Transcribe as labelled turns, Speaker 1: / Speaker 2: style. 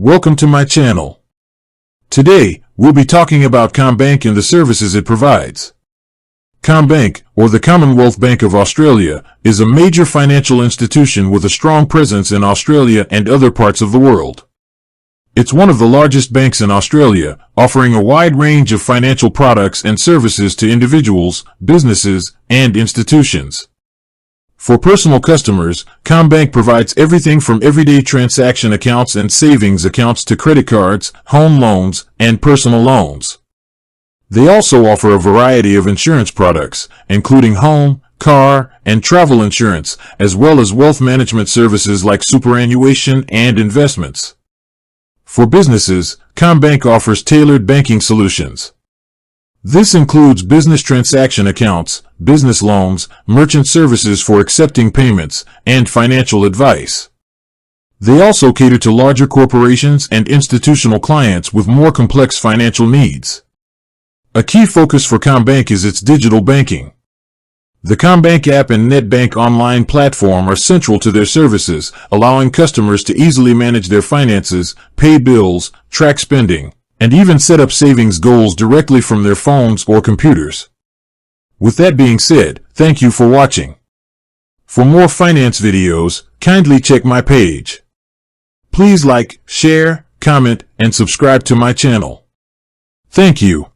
Speaker 1: Welcome to my channel. Today, we'll be talking about CommBank and the services it provides. CommBank, or the Commonwealth Bank of Australia, is a major financial institution with a strong presence in Australia and other parts of the world. It's one of the largest banks in Australia, offering a wide range of financial products and services to individuals, businesses, and institutions. For personal customers, CommBank provides everything from everyday transaction accounts and savings accounts to credit cards, home loans, and personal loans. They also offer a variety of insurance products, including home, car, and travel insurance, as well as wealth management services like superannuation and investments. For businesses, CommBank offers tailored banking solutions. This includes business transaction accounts, business loans, merchant services for accepting payments, and financial advice. They also cater to larger corporations and institutional clients with more complex financial needs. A key focus for CommBank is its digital banking. The CommBank app and NetBank online platform are central to their services, allowing customers to easily manage their finances, pay bills, track spending, and even set up savings goals directly from their phones or computers. With that being said, thank you for watching. For more finance videos, kindly check my page. Please like, share, comment, and subscribe to my channel. Thank you.